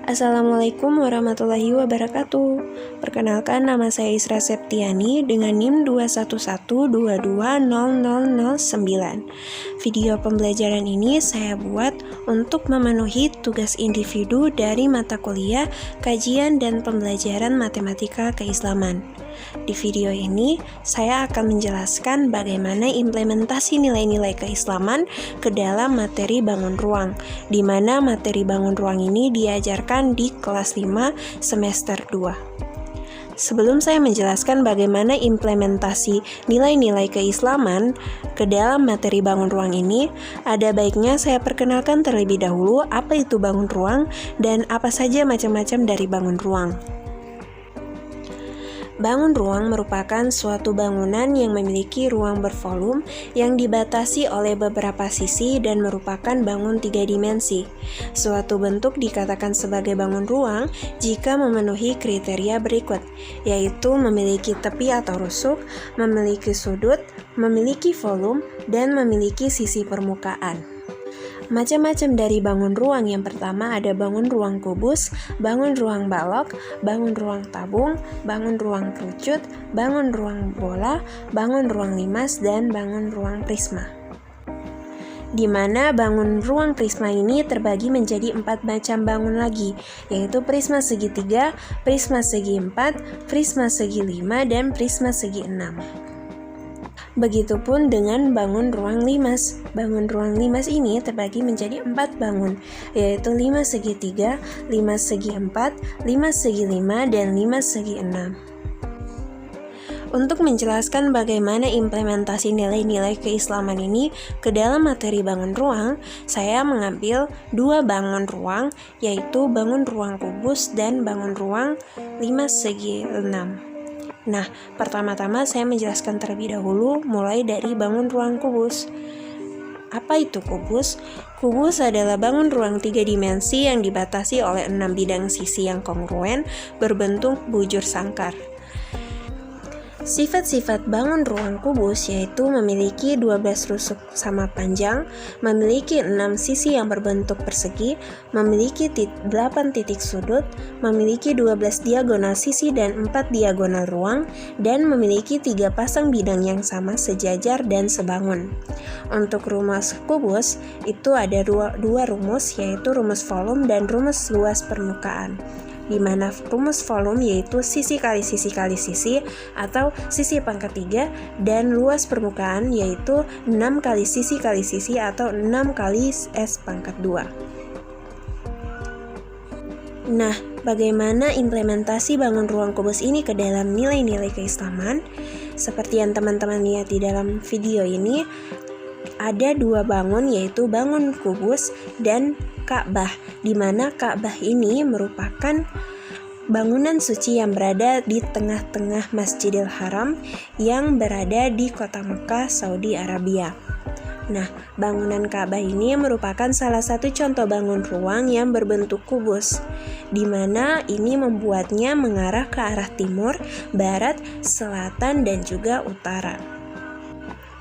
Assalamualaikum warahmatullahi wabarakatuh. Perkenalkan, nama saya Isra Septiani dengan NIM 211220009. Video pembelajaran ini saya buat untuk memenuhi tugas individu dari mata kuliah Kajian dan Pembelajaran Matematika Keislaman. Di video ini, saya akan menjelaskan bagaimana implementasi nilai-nilai keislaman ke dalam materi bangun ruang, di mana materi bangun ruang ini diajarkan di kelas 5 semester 2. Sebelum saya menjelaskan bagaimana implementasi nilai-nilai keislaman ke dalam materi bangun ruang ini, ada baiknya saya perkenalkan terlebih dahulu apa itu bangun ruang dan apa saja macam-macam dari bangun ruang. Bangun ruang merupakan suatu bangunan yang memiliki ruang bervolume yang dibatasi oleh beberapa sisi dan merupakan bangun 3 dimensi. Suatu bentuk dikatakan sebagai bangun ruang jika memenuhi kriteria berikut, yaitu memiliki tepi atau rusuk, memiliki sudut, memiliki volume, dan memiliki sisi permukaan. Macam-macam dari bangun ruang. Yang pertama ada bangun ruang kubus, bangun ruang balok, bangun ruang tabung, bangun ruang kerucut, bangun ruang bola, bangun ruang limas, dan bangun ruang prisma. Di mana bangun ruang prisma ini terbagi menjadi 4 macam bangun lagi, yaitu prisma segitiga, prisma segi 4, prisma segi 5, dan prisma segi 6. Begitupun dengan bangun ruang limas. Bangun ruang limas ini terbagi menjadi 4 bangun, yaitu 5 segi 3, 5 segi 4, 5 segi 5, dan 5 segi 6. Untuk menjelaskan bagaimana implementasi nilai-nilai keislaman ini ke dalam materi bangun ruang, saya mengambil 2 bangun ruang, yaitu bangun ruang kubus dan bangun ruang 5 segi 6. Nah, pertama-tama saya menjelaskan terlebih dahulu mulai dari bangun ruang kubus. Apa itu kubus? Kubus adalah bangun ruang 3 dimensi yang dibatasi oleh 6 bidang sisi yang kongruen berbentuk bujur sangkar. Sifat-sifat bangun ruang kubus yaitu memiliki 12 rusuk sama panjang, memiliki 6 sisi yang berbentuk persegi, memiliki 8 titik sudut, memiliki 12 diagonal sisi dan 4 diagonal ruang, dan memiliki 3 pasang bidang yang sama sejajar dan sebangun. Untuk rumus kubus itu ada dua rumus, yaitu rumus volume dan rumus luas permukaan, di mana rumus volume yaitu sisi kali sisi kali sisi atau sisi pangkat 3, dan luas permukaan yaitu 6 kali sisi atau 6 kali S pangkat 2. Nah, bagaimana implementasi bangun ruang kubus ini ke dalam nilai-nilai keislaman? Seperti yang teman-teman lihat di dalam video ini, ada 2 bangun, yaitu bangun kubus dan Ka'bah, di mana Ka'bah ini merupakan bangunan suci yang berada di tengah-tengah Masjidil Haram yang berada di kota Mekah, Saudi Arabia. Nah, bangunan Ka'bah ini merupakan salah satu contoh bangun ruang yang berbentuk kubus, di mana ini membuatnya mengarah ke arah timur, barat, selatan, dan juga utara.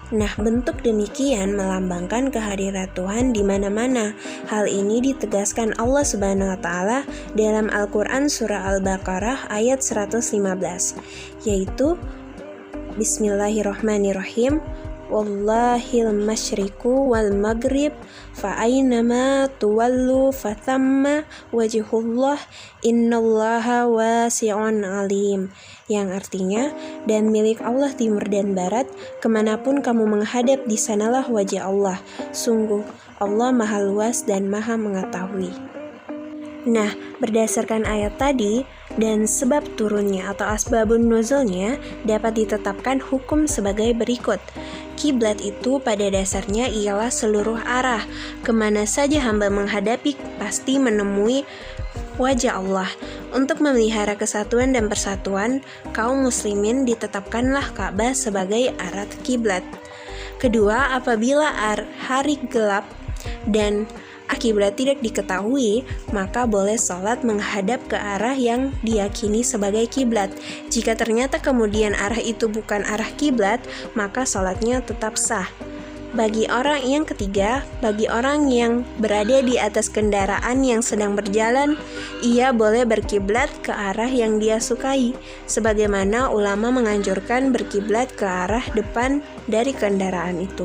Nah, bentuk demikian melambangkan kehadiran Tuhan di mana-mana. Hal ini ditegaskan Allah Subhanahu wa taala dalam Al-Qur'an surah Al-Baqarah ayat 115, yaitu Bismillahirrahmanirrahim. Wallahil masyriqu wal maghrib fa aynama tuwallu fathamma wajhullah innallaha wasi'un alim, yang artinya, dan milik Allah timur dan barat, kemanapun kamu menghadap di sanalah wajah Allah, sungguh Allah maha luas dan maha mengetahui. Nah, berdasarkan ayat tadi dan sebab turunnya atau asbabun nuzulnya, dapat ditetapkan hukum sebagai berikut. Kiblat itu pada dasarnya ialah seluruh arah. Kemana saja hamba menghadapi pasti menemui wajah Allah. Untuk memelihara kesatuan dan persatuan kaum muslimin, ditetapkanlah Ka'bah sebagai arah kiblat. Kedua, apabila hari gelap dan kiblat tidak diketahui, maka boleh sholat menghadap ke arah yang diyakini sebagai kiblat. Jika ternyata kemudian arah itu bukan arah kiblat, maka sholatnya tetap sah. Bagi orang yang ketiga, bagi orang yang berada di atas kendaraan yang sedang berjalan, ia boleh berkiblat ke arah yang dia sukai, sebagaimana ulama menganjurkan berkiblat ke arah depan dari kendaraan itu.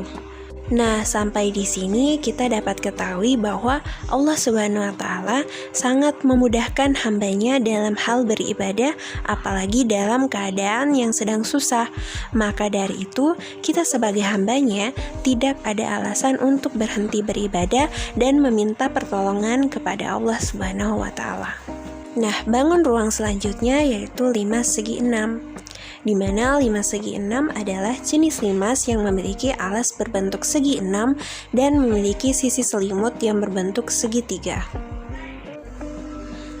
Nah, sampai di sini kita dapat ketahui bahwa Allah Subhanahu wa Ta'ala sangat memudahkan hambanya dalam hal beribadah, apalagi dalam keadaan yang sedang susah. Maka dari itu, kita sebagai hambanya tidak ada alasan untuk berhenti beribadah dan meminta pertolongan kepada Allah Subhanahu wa Ta'ala. Nah, bangun ruang selanjutnya yaitu limas segi 6. Di mana limas segi 6 adalah jenis limas yang memiliki alas berbentuk segi 6 dan memiliki sisi selimut yang berbentuk segitiga.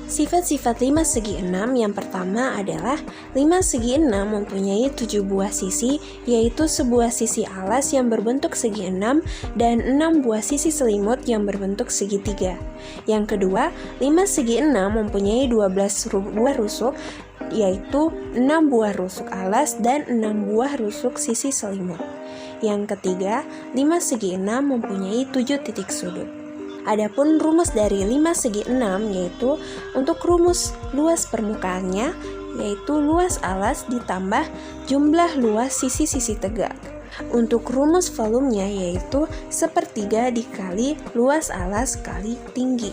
Sifat-sifat limas segi 6 yang pertama adalah limas segi 6 mempunyai 7 buah sisi, yaitu sebuah sisi alas yang berbentuk segi 6 dan 6 buah sisi selimut yang berbentuk segitiga. Yang kedua, limas segi 6 mempunyai 12 buah rusuk, yaitu 6 buah rusuk alas dan 6 buah rusuk sisi selimut. Yang ketiga, limas segi 6 mempunyai 7 titik sudut. Adapun rumus dari limas segi 6 yaitu untuk rumus luas permukaannya yaitu luas alas ditambah jumlah luas sisi-sisi tegak. Untuk rumus volumenya yaitu 1/3 dikali luas alas kali tinggi.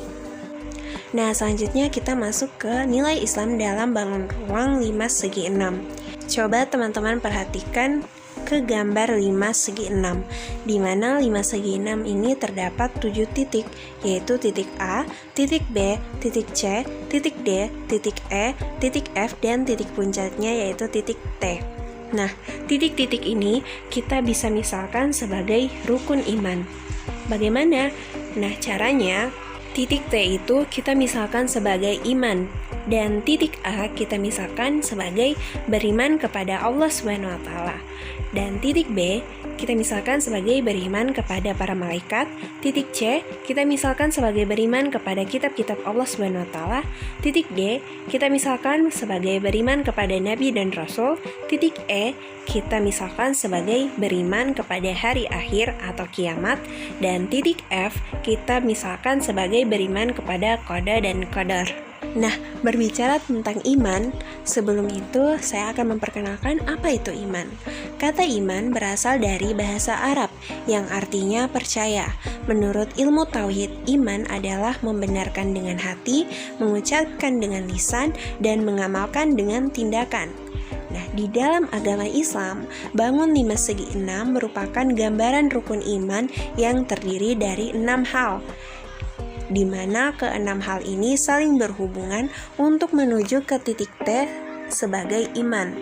Nah, selanjutnya kita masuk ke nilai Islam dalam bangun ruang limas segi 6. Coba teman-teman perhatikan ke gambar limas segi 6, di mana limas segi 6 ini terdapat 7 titik, yaitu titik A, titik B, titik C, titik D, titik E, titik F, dan titik puncaknya yaitu titik T. Nah, titik-titik ini kita bisa misalkan sebagai rukun iman. Bagaimana? Nah, caranya titik T itu kita misalkan sebagai iman, dan titik A kita misalkan sebagai beriman kepada Allah Subhanahu wa Ta'ala, dan titik B kita misalkan sebagai beriman kepada para malaikat. Titik C kita misalkan sebagai beriman kepada kitab-kitab Allah Subhanahu wa Ta'ala. Titik D kita misalkan sebagai beriman kepada nabi dan rasul. Titik E kita misalkan sebagai beriman kepada hari akhir atau kiamat, dan titik F kita misalkan sebagai beriman kepada qada dan qadar. Nah, berbicara tentang iman, sebelum itu saya akan memperkenalkan apa itu iman. Kata iman berasal dari bahasa Arab yang artinya percaya. Menurut ilmu tauhid, iman adalah membenarkan dengan hati, mengucapkan dengan lisan, dan mengamalkan dengan tindakan. Nah, di dalam agama Islam, bangun limas segi 6 merupakan gambaran rukun iman yang terdiri dari 6 hal, di mana ke-6 hal ini saling berhubungan untuk menuju ke titik T sebagai iman.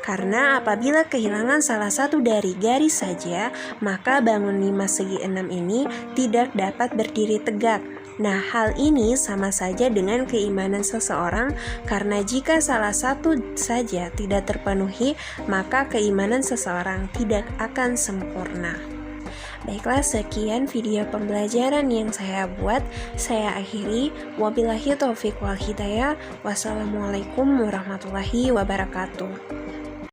Karena apabila kehilangan salah satu dari garis saja, maka bangun limas segi 6 ini tidak dapat berdiri tegak. Nah, hal ini sama saja dengan keimanan seseorang, karena jika salah satu saja tidak terpenuhi, maka keimanan seseorang tidak akan sempurna. Baiklah, sekian video pembelajaran yang saya buat. Saya akhiri. Wabillahi taufiq wal hidayah. Wassalamualaikum warahmatullahi wabarakatuh.